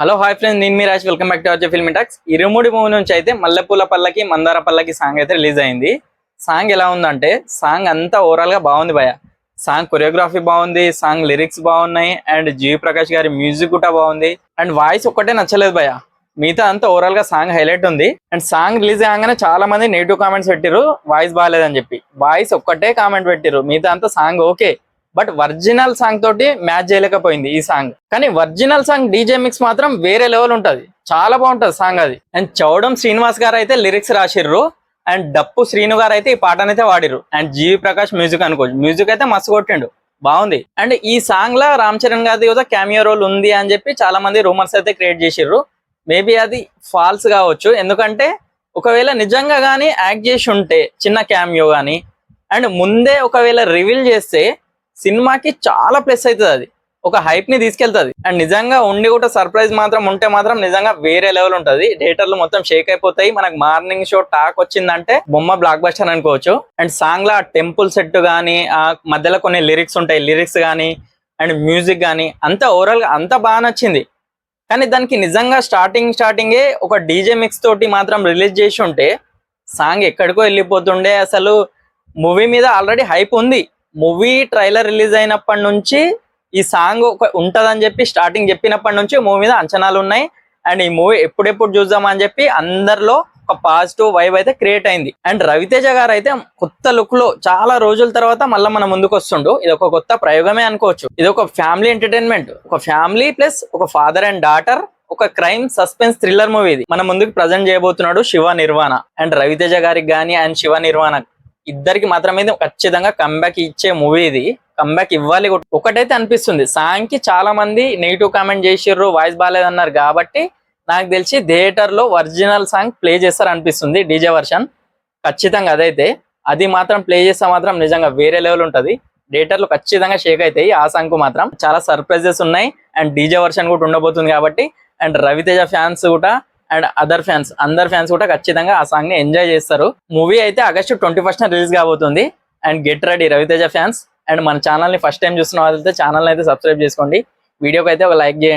Hello hi friends, నేను మీ Raj. Welcome back to our film talks. Irumudi movie నుంచి అయితే మల్లెపూల పల్లకి మందార పల్లకి సాంగ్ అయితే రిలీజ్ అయింది. సాంగ్ ఎలా ఉందంటే సాంగ్ అంతా ఓవరాల్ గా బాగుంది భయ. సాంగ్ కొరియోగ్రఫీ బాగుంది, సాంగ్ లిరిక్స్ బాగున్నాయి, అండ్ జీవి ప్రకాష్ గారి మ్యూజిక్ కూడా బాగుంది, అండ్ వాయిస్ ఒక్కటే నచ్చలేదు భయ. మిగతా అంతా ఓవరాల్ గా సాంగ్ హైలైట్ ఉంది. అండ్ సాంగ్ రిలీజ్ కాగానే చాలా మంది నెగిటివ్ కామెంట్స్ పెట్టిరు, వాయిస్ బాగాలేదని చెప్పి. వాయిస్ ఒక్కటే కామెంట్ పెట్టిరు, మిగతా అంతా song okay. But original song తోటి మ్యాచ్ చేయలేకపోయింది ఈ సాంగ్. కానీ ఒరిజినల్ సాంగ్ డీజే మిక్స్ మాత్రం వేరే లెవెల్ ఉంటది, చాలా బాగుంటది సాంగ్ అది. అండ్ చౌడం శ్రీనివాస్ గారు అయితే లిరిక్స్ రాసిర్రు, అండ్ డప్పు శ్రీను గారు అయితే ఈ పాటనైతే వాడిరు, అండ్ జీవి ప్రకాష్ మ్యూజిక్ అనుకోవచ్చు. మ్యూజిక్ అయితే మస్తు కొట్టిండు, బాగుంది. అండ్ ఈ సాంగ్ లా రామ్ చరణ్ గారి కూడా క్యామియో రోల్ ఉంది అని చెప్పి చాలా మంది రూమర్స్ అయితే క్రియేట్ చేసిర్రు. మేబీ అది ఫాల్స్ కావచ్చు, ఎందుకంటే ఒకవేళ నిజంగా కానీ యాక్ట్ చేసి ఉంటే చిన్న క్యామియో కానీ అండ్ ముందే ఒకవేళ రివీల్ చేస్తే సినిమాకి చాలా ప్లస్ అవుతుంది, అది ఒక హైప్ ని తీసుకెళ్తుంది. అండ్ నిజంగా ఉండి కూడా సర్ప్రైజ్ మాత్రం ఉంటే మాత్రం నిజంగా వేరే లెవెల్ ఉంటది. థియేటర్లు మొత్తం షేక్ అయిపోతాయి. మనకు మార్నింగ్ షో టాక్ వచ్చిందంటే బొమ్మ బ్లాక్ బస్టర్ అనుకోవచ్చు. అండ్ సాంగ్ లో టెంపుల్ సెట్ గానీ, ఆ మధ్యలో కొన్ని లిరిక్స్ ఉంటాయి, లిరిక్స్ గానీ అండ్ మ్యూజిక్ గానీ అంతా ఓవరాల్ గా అంతా బాగా నచ్చింది. కానీ దానికి నిజంగా స్టార్టింగే ఒక డీజే మిక్స్ తోటి మాత్రం రిలీజ్ చేసి ఉంటే సాంగ్ ఎక్కడికో వెళ్ళిపోతుండే. అసలు మూవీ మీద ఆల్రెడీ హైప్ ఉంది. మూవీ ట్రైలర్ రిలీజ్ అయినప్పటి నుంచి ఈ సాంగ్ ఉంటదని చెప్పి స్టార్టింగ్ చెప్పినప్పటి నుంచి మూవీ మీద అంచనాలు ఉన్నాయి. అండ్ ఈ మూవీ ఎప్పుడెప్పుడు చూద్దామని చెప్పి అందరిలో ఒక పాజిటివ్ వైబ్ అయితే క్రియేట్ అయింది. అండ్ రవితేజ గారు అయితే కొత్త లుక్ లో చాలా రోజుల తర్వాత మళ్ళీ మన ముందుకు వస్తుండు. ఇది ఒక కొత్త ప్రయోగమే అనుకోవచ్చు. ఇది ఒక ఫ్యామిలీ ఎంటర్టైన్మెంట్, ఒక ఫ్యామిలీ ప్లస్ ఒక ఫాదర్ అండ్ డాటర్, ఒక క్రైమ్ సస్పెన్స్ థ్రిల్లర్ మూవీ ఇది మన ముందుకు ప్రజెంట్ చేయబోతున్నాడు శివ నిర్వాణ. అండ్ రవితేజ గారికి గానీ అండ్ శివ నిర్వాణ ఇద్దరికి మాత్రమే ఖచ్చితంగా కంబ్యాక్ ఇచ్చే మూవీ ఇది. కంబ్యాక్ ఇవ్వాలి. ఒకటైతే అనిపిస్తుంది, సాంగ్ కి చాలా మంది నెగిటివ్ కామెంట్ చేసిర్రు, వాయిస్ బాగాలేదన్నారు కాబట్టి నాకు తెలిసి థియేటర్ లో ఒరిజినల్ సాంగ్ ప్లే చేస్తారు అనిపిస్తుంది, డీజే వర్షన్. ఖచ్చితంగా అదైతే అది మాత్రం ప్లే చేస్తే మాత్రం నిజంగా వేరే లెవెల్ ఉంటది. థియేటర్ లో ఖచ్చితంగా షేక్ అవుతాయి. ఆ సాంగ్ కు మాత్రం చాలా సర్ప్రైజెస్ ఉన్నాయి. అండ్ డీజే వర్షన్ కూడా ఉండబోతుంది కాబట్టి అండ్ రవితేజ ఫ్యాన్స్ కూడా అండ్ అందరు ఫ్యాన్స్ కూడా ఖచ్చితంగా ఆ సాంగ్ ని ఎంజాయ్ చేస్తారు. మూవీ అయితే ఆగస్టు 21న రిలీజ్ కాబోతుంది. And get ready Raviteja fans. And మన ఛానల్ ని ఫస్ట్ టైం చూస్తున్న వాళ్ళైతే ఛానల్ అయితే సబ్స్క్రైబ్ చేసుకోండి. వీడియోకి అయితే ఒక లైక్ చేయండి.